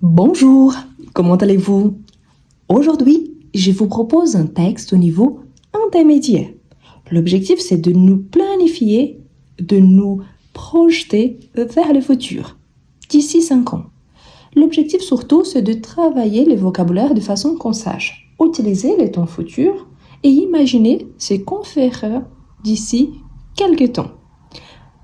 Bonjour, comment allez-vous? Aujourd'hui, je vous propose un texte au niveau intermédiaire. L'objectif, c'est de nous planifier, de nous projeter vers le futur, d'ici 5 ans. L'objectif surtout, c'est de travailler le vocabulaire de façon qu'on sache utiliser les temps futurs et imaginer ce qu'on fera d'ici quelques temps.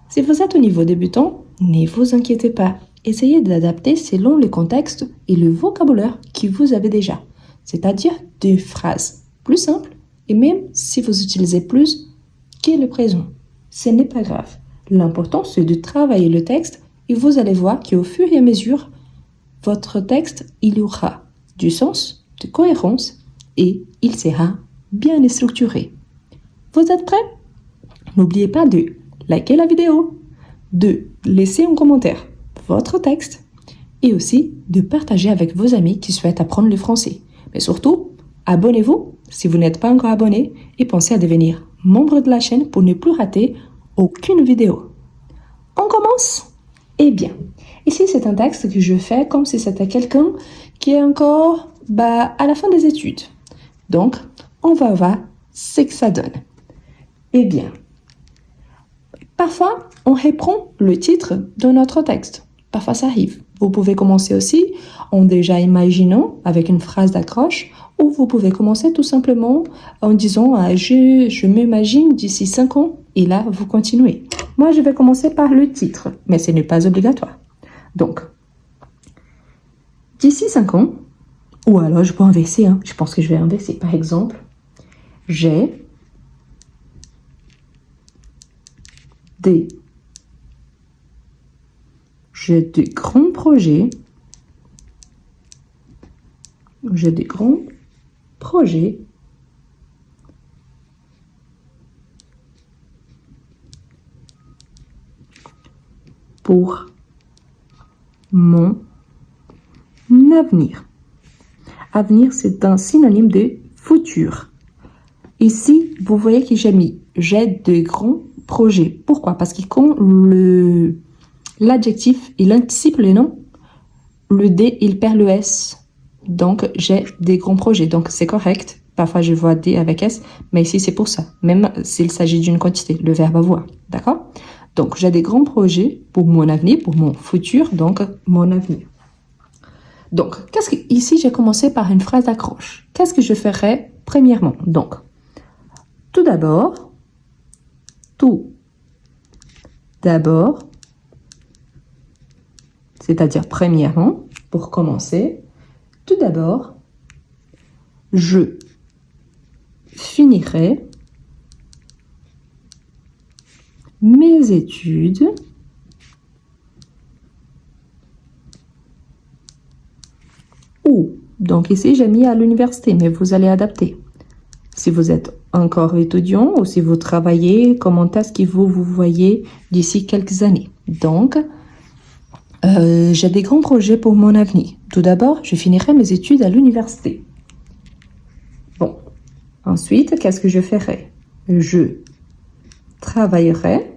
Si vous êtes au niveau débutant, ne vous inquiétez pas. Essayez d'adapter selon le contexte et le vocabulaire que vous avez déjà, c'est-à-dire des phrases plus simples et même si vous utilisez plus que le présent. Ce n'est pas grave. L'important, c'est de travailler le texte et vous allez voir qu'au fur et à mesure, votre texte, il aura du sens, de cohérence et il sera bien structuré. Vous êtes prêts? N'oubliez pas de liker la vidéo, de laisser un commentaire votre texte et aussi de partager avec vos amis qui souhaitent apprendre le français. Mais surtout, abonnez-vous si vous n'êtes pas encore abonné et pensez à devenir membre de la chaîne pour ne plus rater aucune vidéo. On commence? Eh bien, ici c'est un texte que je fais comme si c'était quelqu'un qui est encore à la fin des études. Donc, on va voir ce que ça donne. Eh bien, parfois, on reprend le titre de notre texte. Parfois, ça arrive. Vous pouvez commencer aussi en déjà imaginant avec une phrase d'accroche ou vous pouvez commencer tout simplement en disant je m'imagine d'ici 5 ans et là, vous continuez. Moi, je vais commencer par le titre, mais ce n'est pas obligatoire. Donc, d'ici 5 ans, ou alors je peux inverser, je pense que je vais inverser. Par exemple, j'ai des grands projets. J'ai des grands projets pour mon avenir. Avenir, c'est un synonyme de futur. Ici, vous voyez que j'ai de grands projets. Pourquoi? Parce que quand l'adjectif, il anticipe le nom, le D, il perd le S. Donc, j'ai des grands projets. Donc, c'est correct. Parfois, je vois D avec S, mais ici, c'est pour ça. Même s'il s'agit d'une quantité, le verbe avoir. D'accord? Donc, j'ai des grands projets pour mon avenir, pour mon futur, donc mon avenir. Donc, ici, j'ai commencé par une phrase d'accroche. Qu'est-ce que je ferai premièrement? Donc, tout d'abord, c'est-à-dire premièrement, pour commencer, tout d'abord, je finirai mes études donc ici j'ai mis à l'université, mais vous allez adapter. Si vous êtes encore étudiant ou si vous travaillez, comment est-ce que vous voyez d'ici quelques années? Donc, j'ai des grands projets pour mon avenir. Tout d'abord, je finirai mes études à l'université. Bon. Ensuite, qu'est-ce que je ferai? Je travaillerai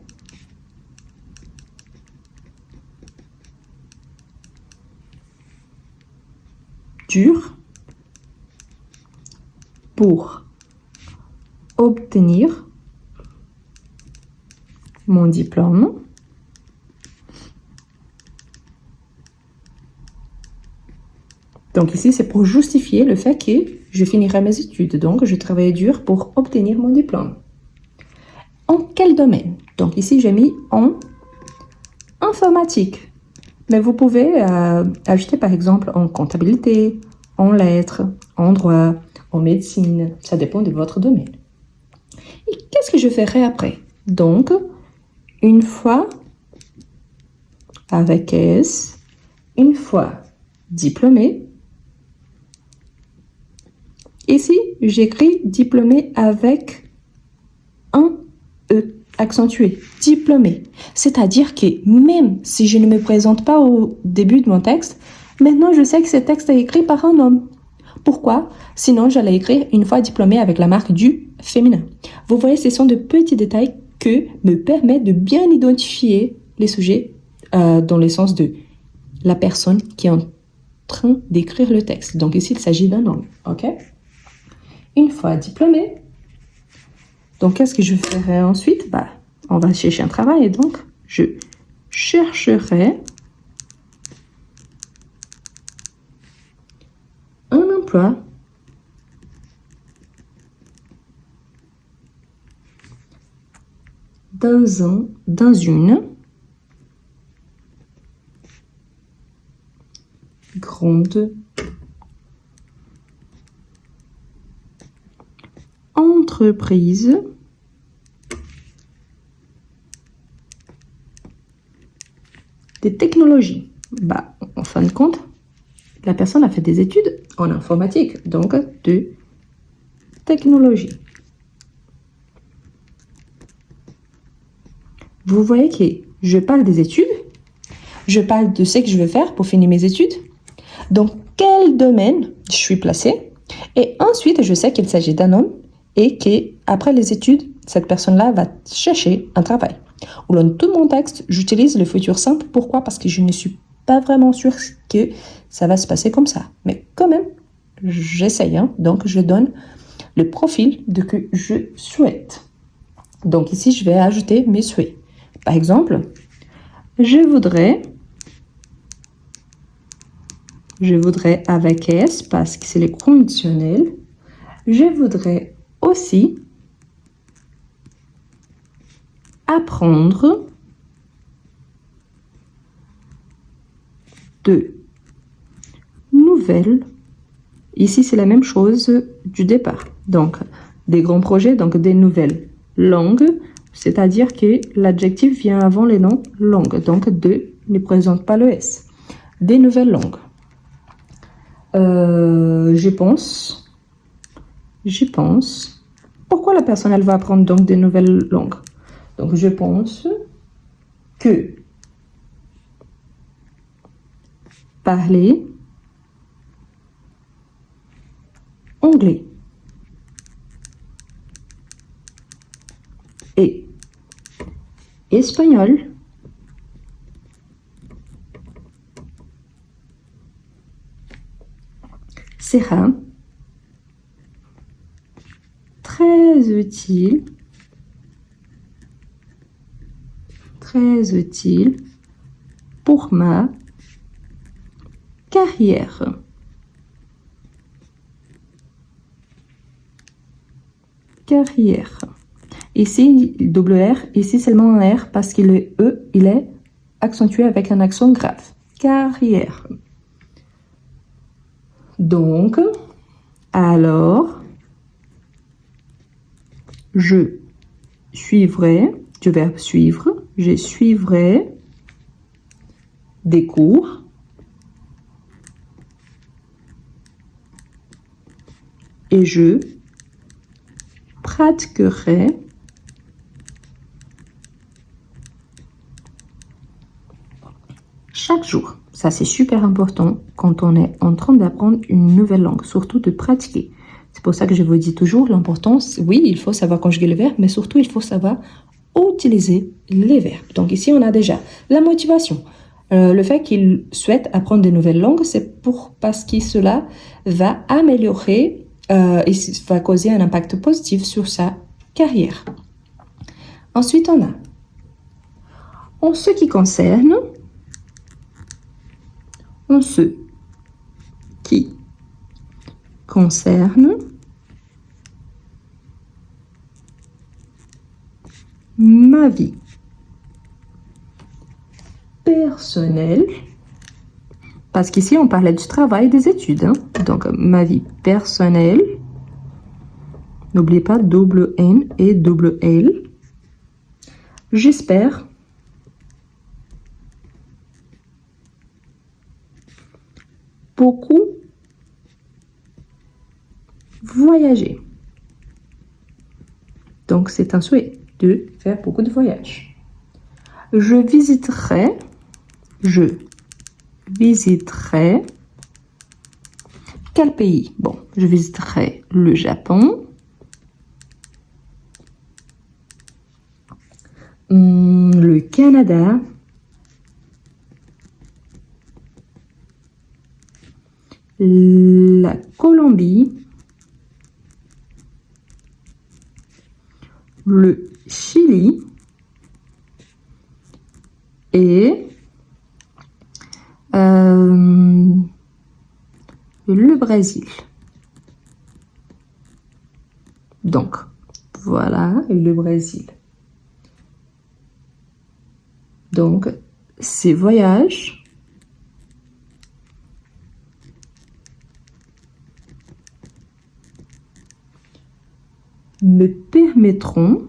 dur pour obtenir mon diplôme. Donc ici, c'est pour justifier le fait que je finirai mes études. Donc, je travaille dur pour obtenir mon diplôme. En quel domaine? Donc ici, j'ai mis en informatique. Mais vous pouvez ajouter par exemple en comptabilité, en lettres, en droit, en médecine. Ça dépend de votre domaine. Et qu'est-ce que je ferai après? Donc, une fois avec S, une fois diplômé. Ici, j'écris diplômé avec un E accentué, diplômé. C'est-à-dire que même si je ne me présente pas au début de mon texte, maintenant je sais que ce texte est écrit par un homme. Pourquoi? Sinon, j'allais écrire une fois diplômé avec la marque du féminin. Vous voyez, ce sont de petits détails que me permettent de bien identifier les sujets dans le sens de la personne qui est en train d'écrire le texte. Donc ici, il s'agit d'un homme. OK? Une fois diplômé, donc qu'est-ce que je ferai ensuite? On va chercher un travail et donc je chercherai un emploi dans une grande entreprise des technologies. En fin de compte, la personne a fait des études en informatique, donc de technologie. Vous voyez que je parle des études, je parle de ce que je veux faire pour finir mes études, dans quel domaine je suis placée, et ensuite je sais qu'il s'agit d'un homme et qu'après les études, cette personne-là va chercher un travail. Ou dans tout mon texte, j'utilise le futur simple. Pourquoi? Parce que je ne suis pas vraiment sûre que ça va se passer comme ça. Mais quand même, j'essaye. Donc, je donne le profil de que je souhaite. Donc ici, je vais ajouter mes souhaits. Par exemple, je voudrais avec S parce que c'est le conditionnel. Je voudrais aussi apprendre de nouvelles. Ici, c'est la même chose du départ. Donc, des grands projets, donc des nouvelles langues, c'est-à-dire que l'adjectif vient avant les noms langues. Donc, de ne présente pas le S. Des nouvelles langues. Je pense. Pourquoi la personne, elle va apprendre donc des nouvelles langues? Donc, je pense que parler anglais et espagnol sera très utile pour ma carrière. Ici, double R, ici seulement un R parce que le E, il est accentué avec un accent grave. Carrière. Donc, alors, je suivrai, du verbe suivre, je suivrai des cours et je pratiquerai chaque jour. Ça, c'est super important quand on est en train d'apprendre une nouvelle langue, surtout de pratiquer. C'est pour ça que je vous dis toujours l'importance, oui, il faut savoir conjuguer le verbe, mais surtout, il faut savoir utiliser les verbes. Donc ici, on a déjà la motivation. Le fait qu'il souhaite apprendre de nouvelles langues, c'est parce que cela va améliorer et va causer un impact positif sur sa carrière. Ensuite, on a, en ce qui concerne, ma vie personnelle, parce qu'ici on parlait du travail et des études, donc ma vie personnelle, n'oubliez pas double N et double L, j'espère beaucoup voyager. Donc, c'est un souhait de faire beaucoup de voyages. Je visiterai quel pays? Bon, je visiterai le Japon, le Canada, la Colombie, le Chili et le Brésil. Donc, voilà le Brésil. Donc, ces voyages me permettront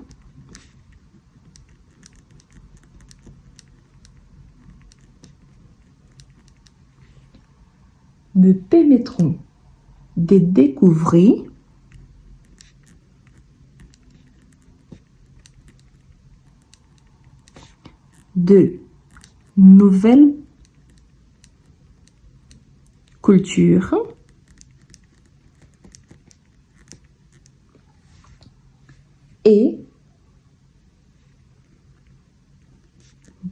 de découvrir de nouvelles cultures et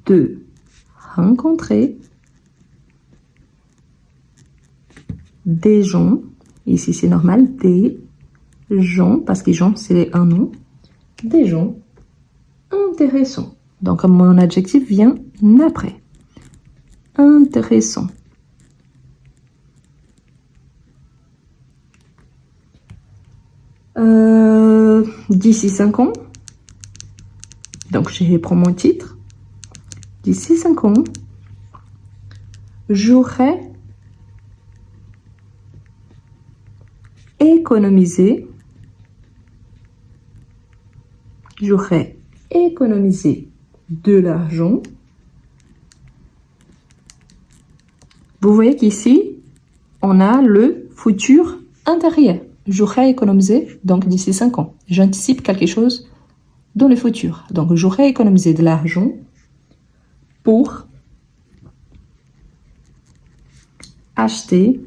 de rencontrer des gens, ici c'est normal, des gens, parce que gens c'est un nom, des gens intéressants. Donc mon adjectif vient après. Intéressant. D'ici 5 ans, donc je reprends mon titre. D'ici 5 ans, j'aurai économisé de l'argent. Vous voyez qu'ici, on a le futur intérieur. J'aurai économisé, donc d'ici 5 ans. J'anticipe quelque chose dans le futur. Donc, j'aurai économisé de l'argent pour acheter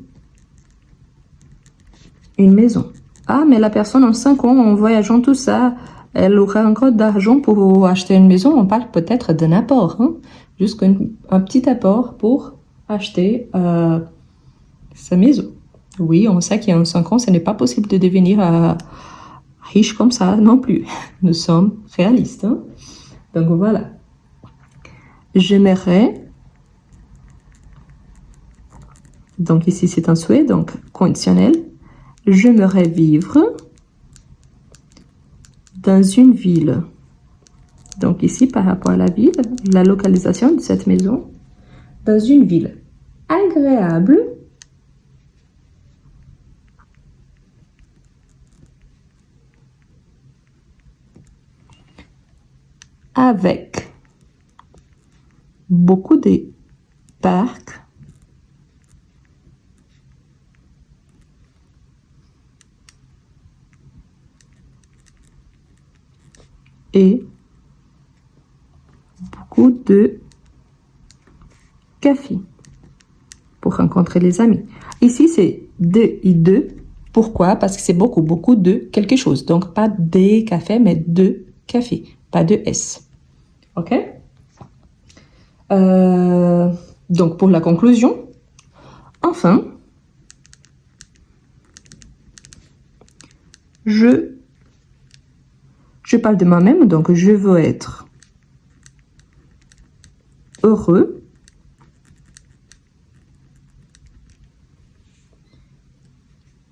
une maison. Ah, mais la personne en 5 ans, en voyageant tout ça, elle aura encore d'argent pour acheter une maison. On parle peut-être d'un apport, hein? Juste un petit apport pour acheter sa maison. Oui, on sait qu'en 5 ans, ce n'est pas possible de devenir riche comme ça non plus. Nous sommes réalistes, hein? Donc voilà. J'aimerais, donc ici c'est un souhait, donc conditionnel. J'aimerais vivre dans une ville. Donc ici, par rapport à la ville, la localisation de cette maison, dans une ville agréable, avec beaucoup de parcs et beaucoup de cafés pour rencontrer les amis. Ici, c'est de et de. Pourquoi? Parce que c'est beaucoup de quelque chose. Donc, pas des cafés, mais de café. Pas de S. OK? Donc, pour la conclusion, enfin, je parle de moi-même, donc je veux être heureux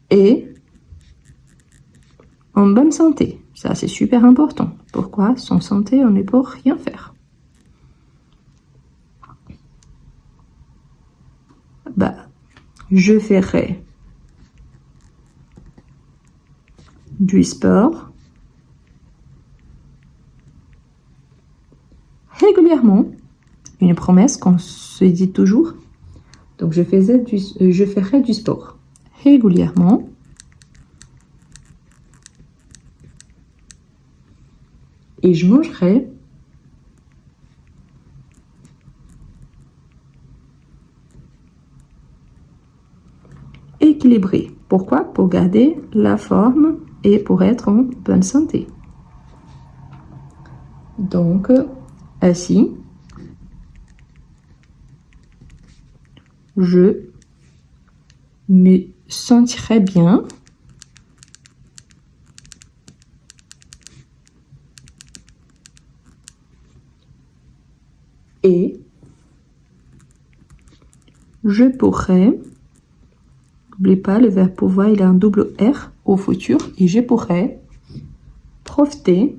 et en bonne santé. Ça, c'est super important. Pourquoi? Sans santé, on ne peut rien faire. Bah, je ferai du sport régulièrement. Une promesse qu'on se dit toujours. Donc, je ferai du sport régulièrement. Et je mangerai équilibré. Pourquoi? Pour garder la forme et pour être en bonne santé. Donc, ainsi, je me sentirais bien. Et je pourrais, n'oubliez pas, le verbe pouvoir, il a un double R au futur, et je pourrais profiter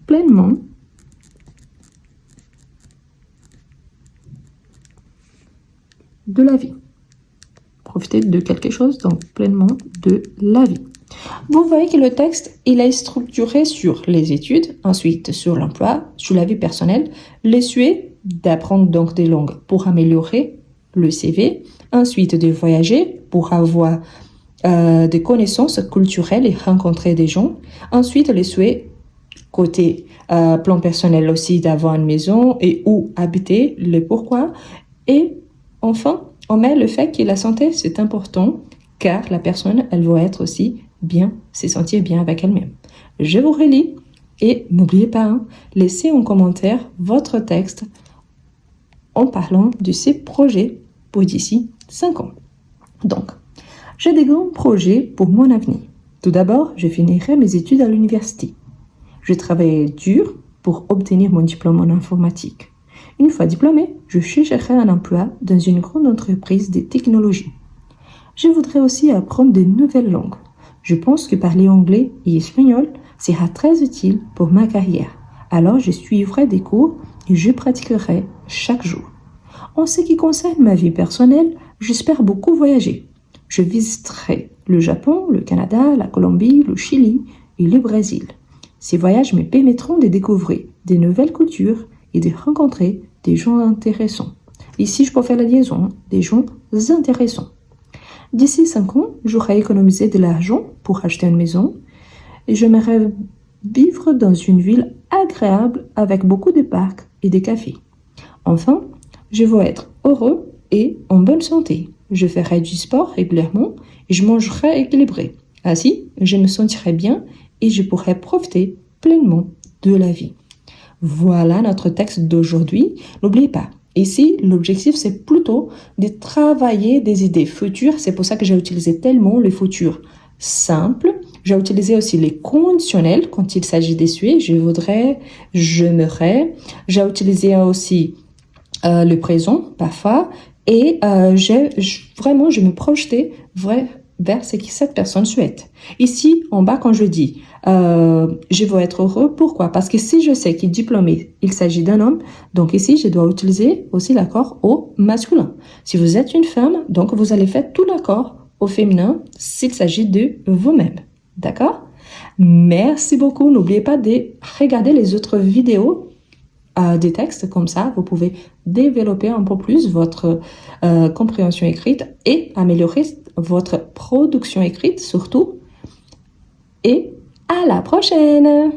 pleinement de la vie. Profiter de quelque chose, donc pleinement de la vie. Vous voyez que le texte, il est structuré sur les études, ensuite sur l'emploi, sur la vie personnelle, les souhaits d'apprendre donc des langues pour améliorer le CV, ensuite de voyager pour avoir des connaissances culturelles et rencontrer des gens, ensuite les souhaits côté plan personnel aussi d'avoir une maison et où habiter, le pourquoi, et enfin, on met le fait que la santé, c'est important, car la personne, elle doit être aussi bien, se sentir bien avec elle-même. Je vous relis et n'oubliez pas, hein, laissez en commentaire votre texte en parlant de ces projets pour d'ici 5 ans. Donc, j'ai des grands projets pour mon avenir. Tout d'abord, je finirai mes études à l'université. Je travaillerai dur pour obtenir mon diplôme en informatique. Une fois diplômée, je chercherai un emploi dans une grande entreprise de technologie. Je voudrais aussi apprendre de nouvelles langues. Je pense que parler anglais et espagnol sera très utile pour ma carrière. Alors, je suivrai des cours et je pratiquerai chaque jour. En ce qui concerne ma vie personnelle, j'espère beaucoup voyager. Je visiterai le Japon, le Canada, la Colombie, le Chili et le Brésil. Ces voyages me permettront de découvrir de nouvelles cultures et de rencontrer des gens intéressants. Ici, je peux faire la liaison, des gens intéressants. D'ici 5 ans, j'aurai économisé de l'argent pour acheter une maison et j'aimerais vivre dans une ville agréable avec beaucoup de parcs et de cafés. Enfin, je veux être heureux et en bonne santé. Je ferai du sport régulièrement et je mangerai équilibré. Ainsi, je me sentirai bien et je pourrai profiter pleinement de la vie. Voilà notre texte d'aujourd'hui. N'oubliez pas, ici, l'objectif, c'est plutôt de travailler des idées futures. C'est pour ça que j'ai utilisé tellement le futur simple. J'ai utilisé aussi les conditionnels quand il s'agit d'essuyer. Je voudrais, j'aimerais. J'ai utilisé aussi le présent, parfois. Et je me projetais vers ce que cette personne souhaite. Ici, en bas, quand je dis je veux être heureux, pourquoi? Parce que si je sais qu'il est diplômé, il s'agit d'un homme, donc ici, je dois utiliser aussi l'accord au masculin. Si vous êtes une femme, donc vous allez faire tout l'accord au féminin s'il s'agit de vous-même. D'accord? Merci beaucoup. N'oubliez pas de regarder les autres vidéos des textes, comme ça, vous pouvez développer un peu plus votre compréhension écrite et améliorer votre production écrite surtout. Et à la prochaine!